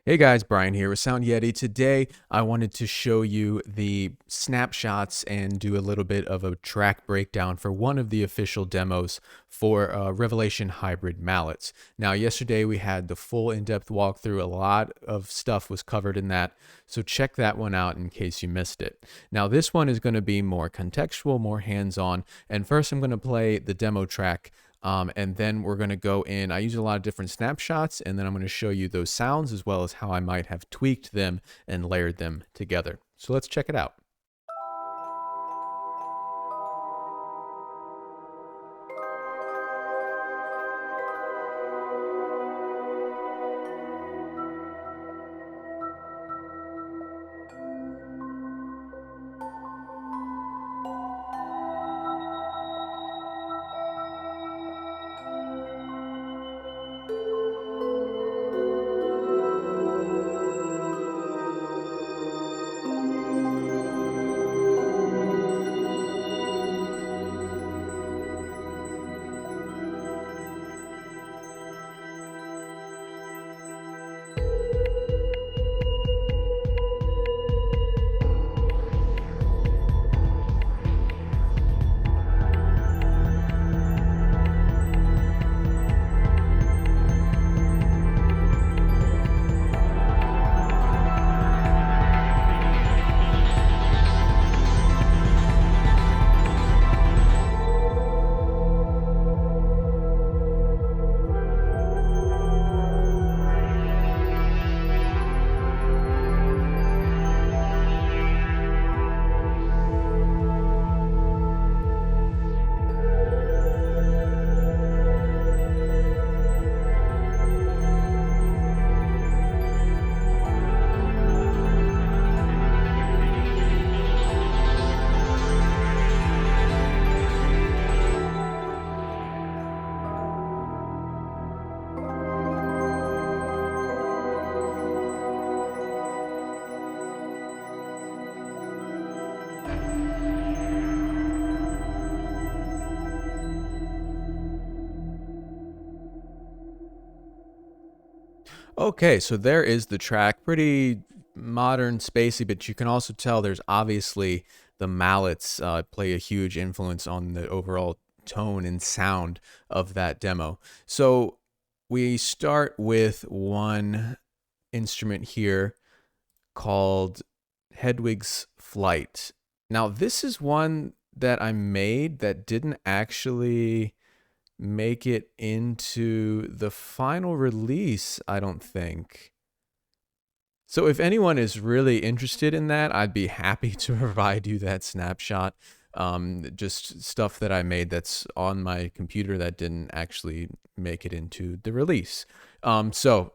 Hey guys, Brian here with Sound Yeti. Today I wanted to show you the snapshots and do a little bit of a track breakdown for one of the official demos for Revelation Hybrid Mallets. Now yesterday we had the full in-depth walkthrough, a lot of stuff was covered in that, so check that one out in case you missed it. Now this one is going to be more contextual, more hands-on, and first I'm going to play the demo track. And then we're going to go in. I use a lot of different snapshots, and then I'm going to show you those sounds as well as how I might have tweaked them and layered them together. So let's check it out. Okay, so there is the track. Pretty modern, spacey, but you can also tell there's obviously the mallets play a huge influence on the overall tone and sound of that demo. So we start with one instrument here called Hedwigs Flight. Now, this is one that I made that didn't actually make it into the final release, I don't think. So if anyone is really interested in that, I'd be happy to provide you that snapshot. Just stuff that I made that's on my computer that didn't actually make it into the release. So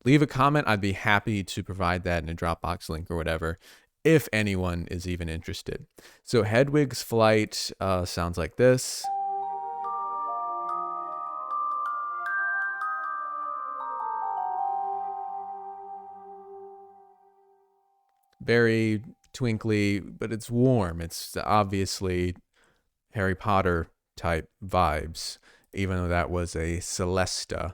leave a comment. I'd be happy to provide that in a Dropbox link or whatever, if anyone is even interested. So Hedwig's Flight sounds like this. Very twinkly, but it's warm. It's obviously Harry Potter type vibes, even though that was a Celesta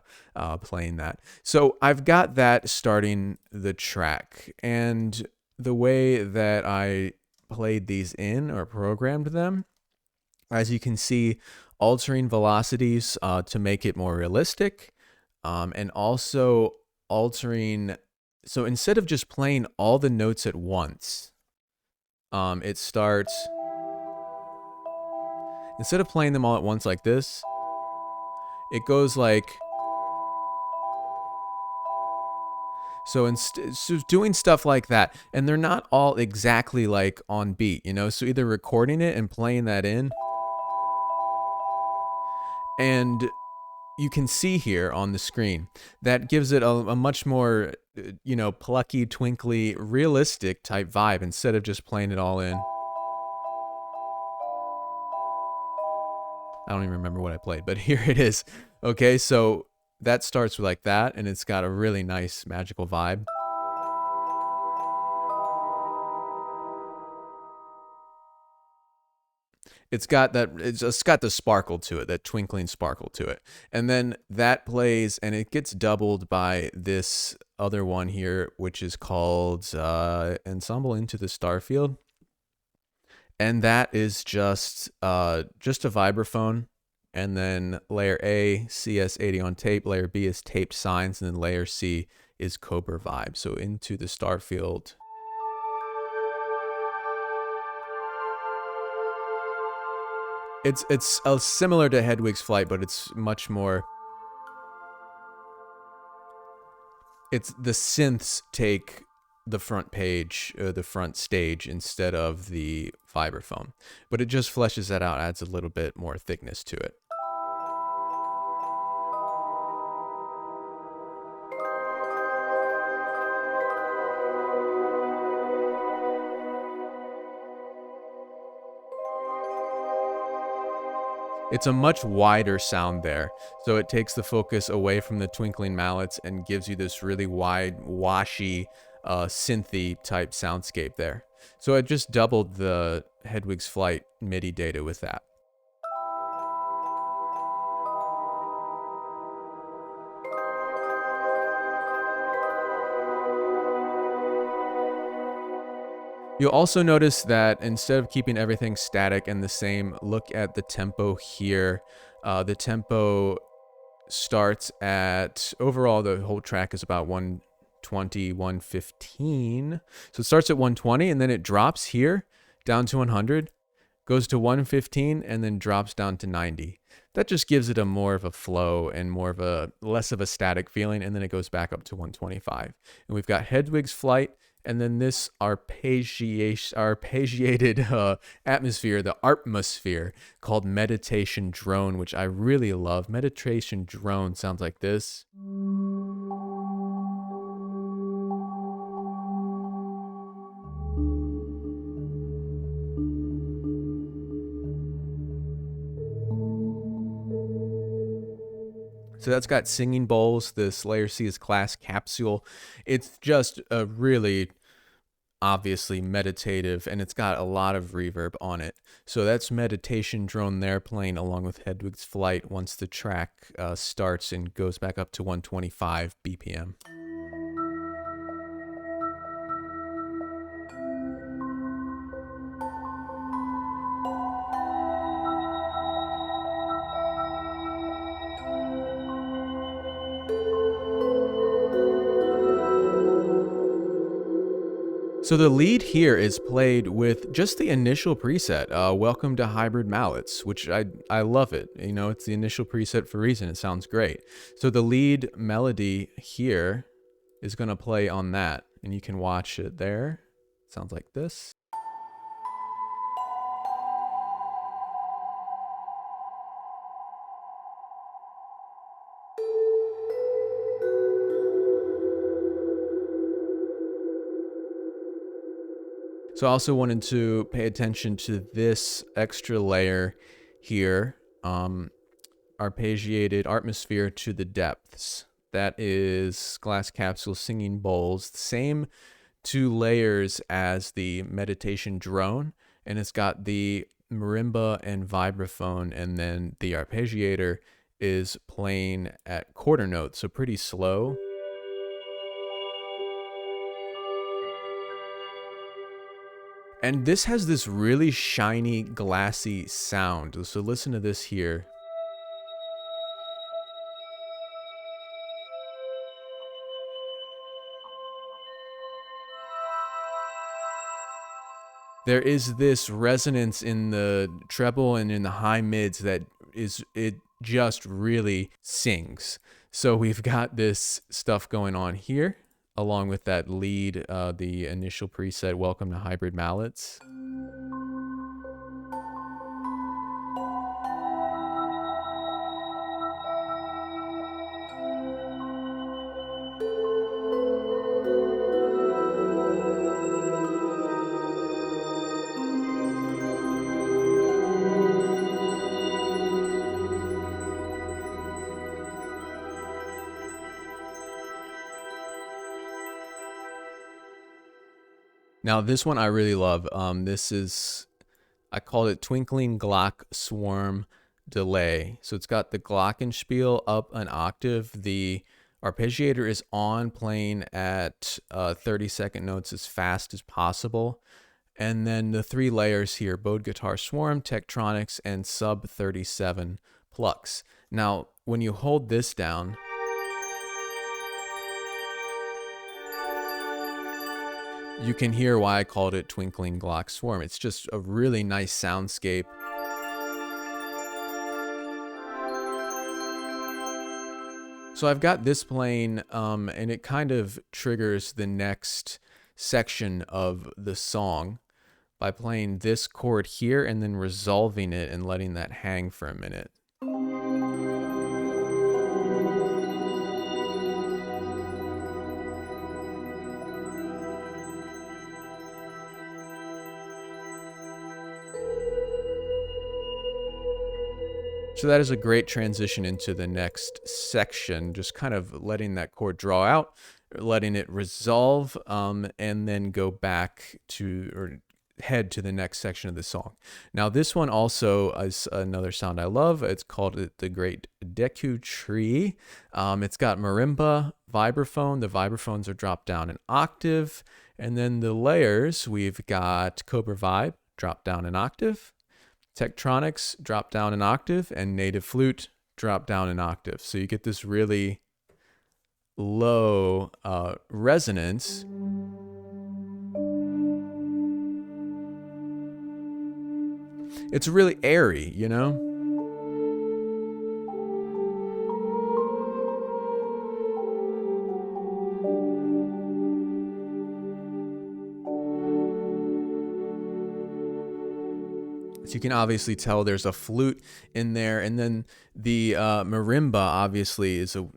playing that. So I've got that starting the track, and the way that I played these in or programmed them, as you can see, altering velocities to make it more realistic, and also altering. So instead of just playing all the notes at once, it starts, instead of playing them all at once like this, it goes like, so doing stuff like that, and they're not all exactly like on beat, you know, so either recording it and playing that in, and you can see here on the screen that gives it a much more, you know, plucky, twinkly, realistic type vibe instead of just playing it all in. I don't even remember what I played, but here it is. Okay, so that starts with like that, and it's got a really nice magical vibe. It's got the sparkle to it, that twinkling sparkle to it. And then that plays, and it gets doubled by this other one here, which is called Ensemble into the Starfield. And that is just a vibraphone. And then layer A, CS80 on tape, layer B is taped signs, and then layer C is Cobra vibe. So into the Starfield. It's similar to Hedwig's Flight, but it's much more. It's the synths take the front page, the front stage, instead of the vibraphone, but it just fleshes that out, adds a little bit more thickness to it. It's a much wider sound there, so it takes the focus away from the twinkling mallets and gives you this really wide, washy, synthy type soundscape there. So I just doubled the Hedwig's Flight MIDI data with that. You'll also notice that instead of keeping everything static and the same, look at the tempo here. The tempo starts at, overall the whole track is about 120, 115. So it starts at 120 and then it drops here down to 100, goes to 115 and then drops down to 90. That just gives it a more of a flow and more of a less of a static feeling, and then it goes back up to 125. And we've got Hedwig's Flight, and then this arpeggiated atmosphere, the Arpmosphere, called Meditation Drone, which I really love. Meditation Drone sounds like this. So that's got singing bowls. This layer C is class capsule. It's just a really obviously meditative, and it's got a lot of reverb on it. So that's Meditation Drone there playing along with Hedwig's Flight once the track starts and goes back up to 125 BPM. So the lead here is played with just the initial preset, Welcome to Hybrid Mallets, which I love it. You know, it's the initial preset for a reason. It sounds great. So the lead melody here is going to play on that, and you can watch it there. It sounds like this. So I also wanted to pay attention to this extra layer here, arpeggiated atmosphere to the depths. That is Glass Capsule Singing Bowls, same two layers as the Meditation Drone, and it's got the marimba and vibraphone, and then the arpeggiator is playing at quarter notes, so pretty slow. And this has this really shiny, glassy sound. So listen to this here. There is this resonance in the treble and in the high mids that it just really sings. So we've got this stuff going on here, along with that lead, the initial preset, Welcome to Hybrid Mallets. Now this one I really love. This is I called it Twinkling Glock Swarm Delay. So it's got the glockenspiel up an octave. The arpeggiator is on, playing at 30-second notes as fast as possible. And then the 3 layers here: bowed guitar swarm, Tektronix, and sub 37 plucks. Now, when you hold this down, you can hear why I called it Twinkling Glock Swarm. It's just a really nice soundscape. So I've got this playing, and it kind of triggers the next section of the song by playing this chord here and then resolving it and letting that hang for a minute. So that is a great transition into the next section, just kind of letting that chord draw out, letting it resolve, and then go back to, or head to the next section of the song. Now this one also is another sound I love. It's called the Great Deku Tree. It's got marimba, vibraphone. The vibraphones are dropped down an octave. And then the layers, we've got Cobra Vibe, dropped down an octave. Tektronix, drop down an octave, and native flute, drop down an octave. So you get this really low resonance. It's really airy, you know? So you can obviously tell there's a flute in there, and then the marimba obviously is a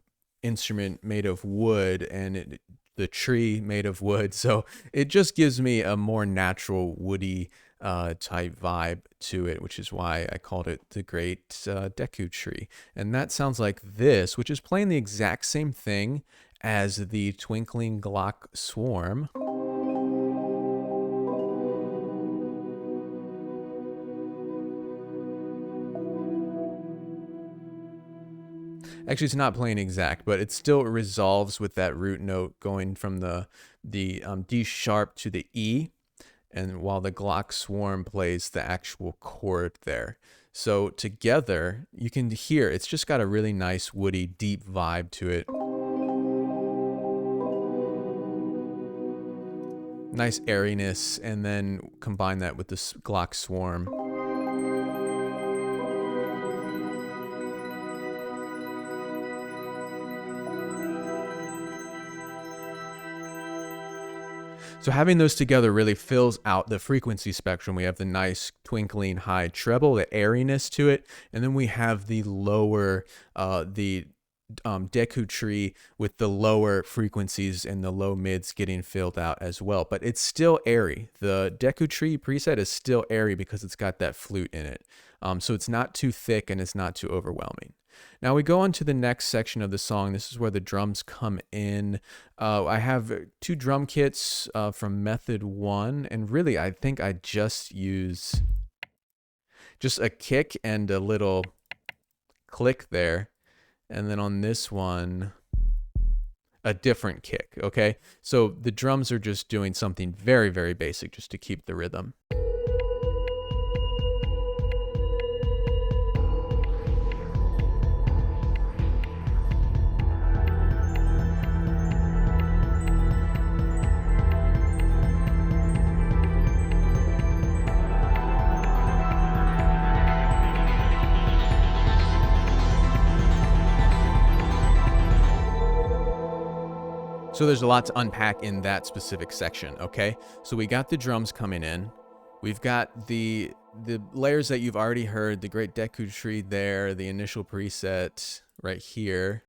instrument made of wood, and the tree made of wood, so it just gives me a more natural woody type vibe to it, which is why I called it the Great Deku Tree. And that sounds like this, which is playing the exact same thing as the Twinkling Glock Swarm. Actually, it's not playing exact, but it still resolves with that root note going from the D sharp to the E, and while the Glock Swarm plays the actual chord there. So together, you can hear it's just got a really nice woody, deep vibe to it. Nice airiness, and then combine that with this Glock Swarm. So having those together really fills out the frequency spectrum. We have the nice twinkling high treble, the airiness to it, and then we have the lower, Deku Tree with the lower frequencies and the low mids getting filled out as well. But it's still airy. The Deku Tree preset is still airy because it's got that flute in it. So it's not too thick and it's not too overwhelming. Now we go on to the next section of the song. This is where the drums come in. I have 2 drum kits from Method 1, and really I think I just use just a kick and a little click there. And then on this one, a different kick, okay? So the drums are just doing something very, very basic just to keep the rhythm. So there's a lot to unpack in that specific section, okay? So we got the drums coming in. We've got the layers that you've already heard, the Great Deku Tree there, the initial preset right here.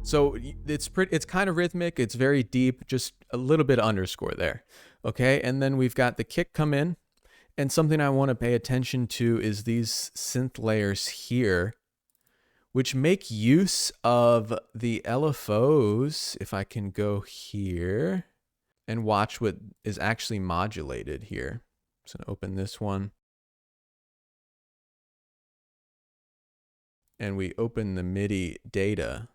So it's kind of rhythmic, it's very deep, just a little bit of underscore there, okay? And then we've got the kick come in, and something I want to pay attention to is these synth layers here, which make use of the LFOs. If I can go here, and watch what is actually modulated here. So I'm gonna open this one. And we open the MIDI data.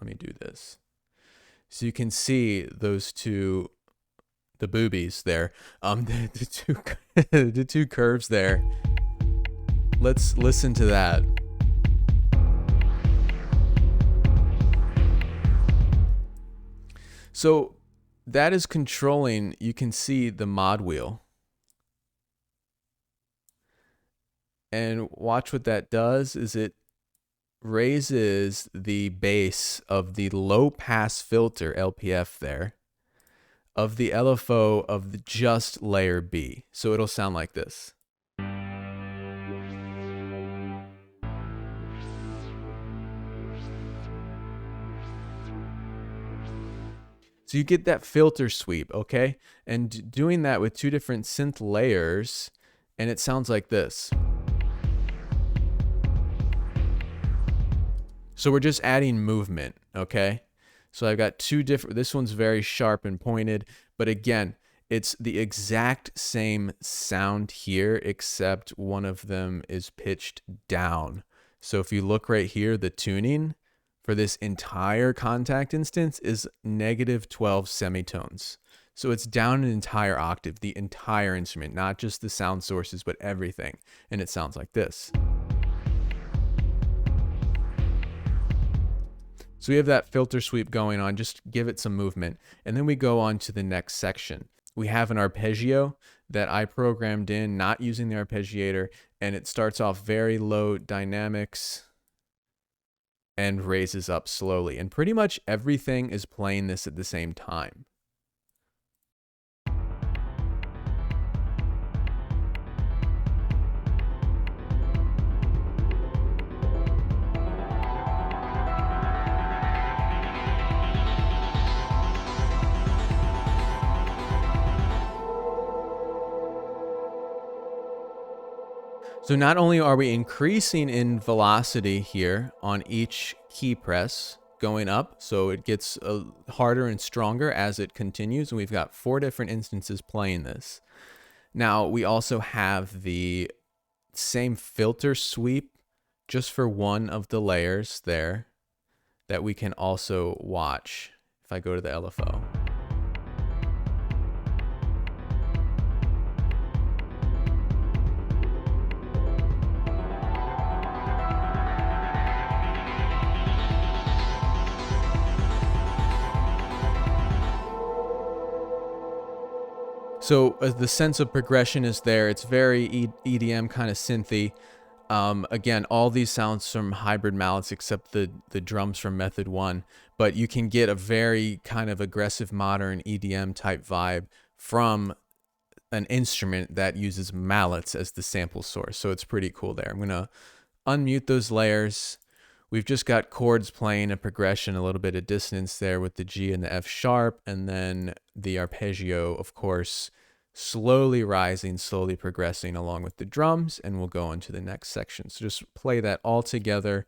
Let me do this. So you can see those two, the boobies there, the two curves there. Let's listen to that. So that is controlling, you can see the mod wheel. And watch what that does is it raises the bass of the low pass filter LPF there of the LFO of the just layer B. So it'll sound like this. So you get that filter sweep, okay? And doing that with two different synth layers, and it sounds like this. So we're just adding movement, okay? So I've got two different, this one's very sharp and pointed, but again, it's the exact same sound here, except one of them is pitched down. So if you look right here, the tuning for this entire contact instance is -12 semitones. So it's down an entire octave, the entire instrument, not just the sound sources, but everything. And it sounds like this. So we have that filter sweep going on, just give it some movement. And then we go on to the next section. We have an arpeggio that I programmed in, not using the arpeggiator, and it starts off very low dynamics and raises up slowly. And pretty much everything is playing this at the same time. So not only are we increasing in velocity here on each key press going up, so it gets harder and stronger as it continues, and we've got 4 different instances playing this. Now we also have the same filter sweep just for one of the layers there that we can also watch if I go to the LFO. So the sense of progression is there. It's very EDM kind of synthy. Again, all these sounds from hybrid mallets except the drums from Method 1. But you can get a very kind of aggressive modern EDM type vibe from an instrument that uses mallets as the sample source. So it's pretty cool there. I'm going to unmute those layers. We've just got chords playing a progression, a little bit of dissonance there with the G and the F sharp, and then the arpeggio, of course, slowly rising, slowly progressing along with the drums, and we'll go on to the next section. So just play that all together.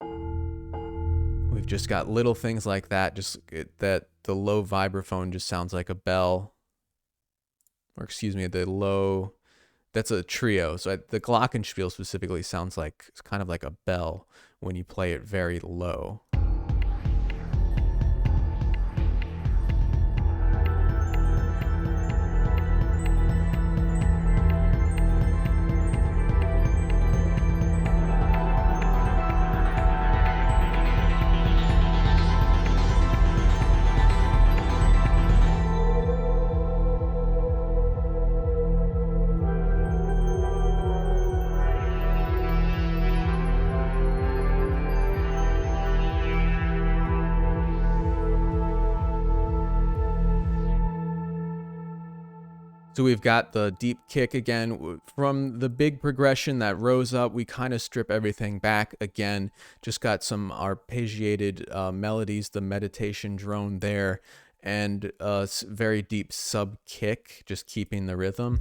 We've just got little things like that, just that the low vibraphone just sounds like a bell, or excuse me, the low, that's a trio. So the glockenspiel specifically sounds like, it's kind of like a bell when you play it very low. So we've got the deep kick again. From the big progression that rose up, we kind of strip everything back again. Just got some arpeggiated melodies, the meditation drone there, and a very deep sub kick, just keeping the rhythm.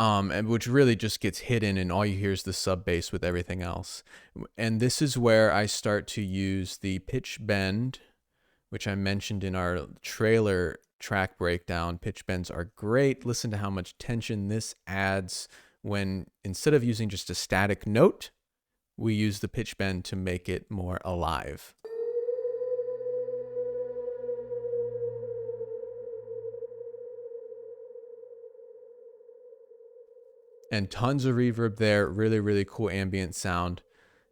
and which really just gets hidden, and all you hear is the sub bass with everything else. And this is where I start to use the pitch bend, which I mentioned in our trailer track breakdown. Pitch bends are great. Listen to how much tension this adds when, instead of using just a static note, we use the pitch bend to make it more alive. And tons of reverb there, really, really cool ambient sound.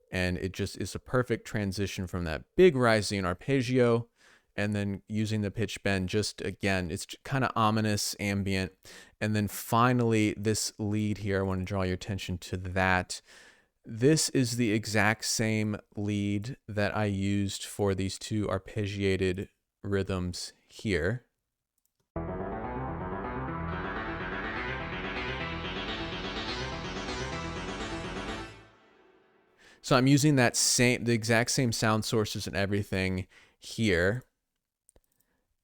And it just is a perfect transition from that big rising arpeggio, and then using the pitch bend, just again, it's kind of ominous, ambient. And then finally, this lead here, I want to draw your attention to that. This is the exact same lead that I used for these two arpeggiated rhythms here. So I'm using the exact same sound sources and everything here.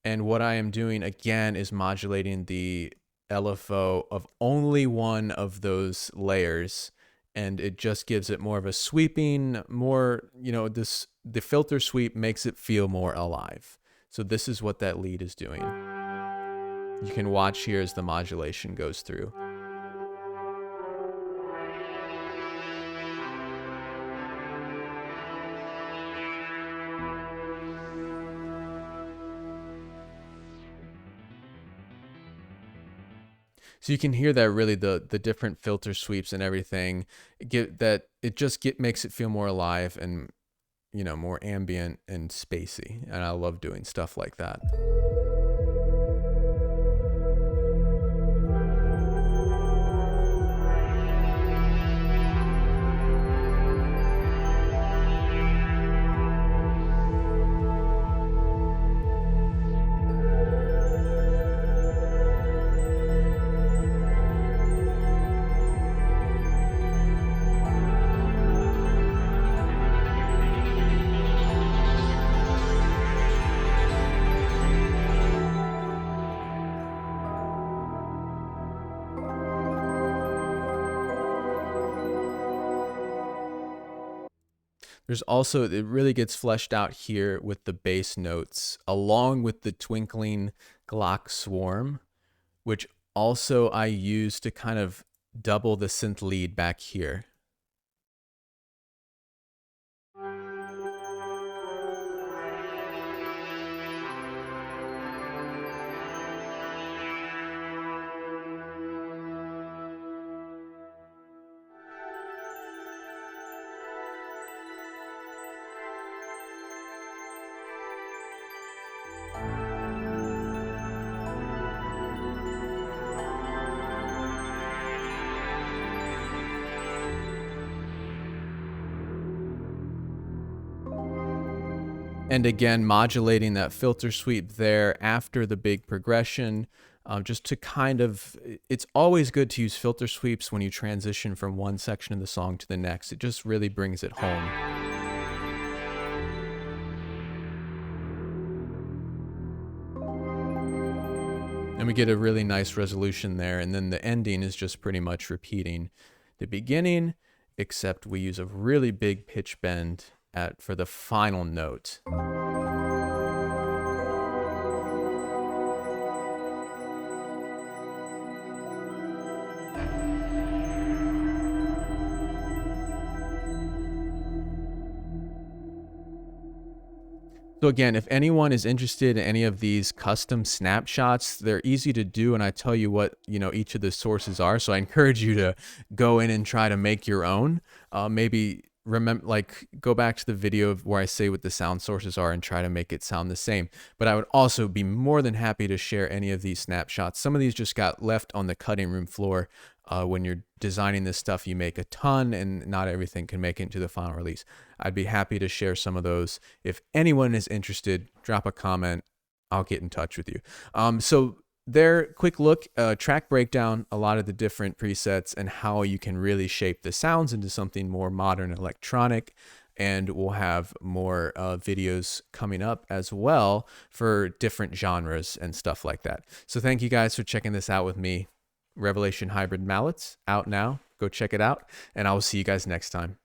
And what I am doing again is modulating the LFO of only one of those layers. And it just gives it more of a sweeping, more, the filter sweep makes it feel more alive. So this is what that lead is doing. You can watch here as the modulation goes through. So you can hear that really the different filter sweeps and everything makes it feel more alive and, more ambient and spacey. And I love doing stuff like that. There's also, it really gets fleshed out here with the bass notes, along with the Twinkling Glock swarm, which also I use to kind of double the synth lead back here. And again, modulating that filter sweep there after the big progression, just to kind of, it's always good to use filter sweeps when you transition from one section of the song to the next. It just really brings it home. And we get a really nice resolution there. And then the ending is just pretty much repeating the beginning, except we use a really big pitch bend for the final note. So again, if anyone is interested in any of these custom snapshots, they're easy to do, and I tell you what, each of the sources are. So I encourage you to go in and try to make your own. Maybe go back to the video where I say what the sound sources are and try to make it sound the same. But I would also be more than happy to share any of these snapshots. Some of these just got left on the cutting room floor. When you're designing this stuff, you make a ton, and not everything can make it into the final release. I'd be happy to share some of those. If anyone is interested, drop a comment. I'll get in touch with you. So there, quick look, track breakdown, a lot of the different presets and how you can really shape the sounds into something more modern electronic. And we'll have more videos coming up as well for different genres and stuff like that. So thank you guys for checking this out with me. Revelation Hybrid Mallets, out now. Go check it out, and I will see you guys next time.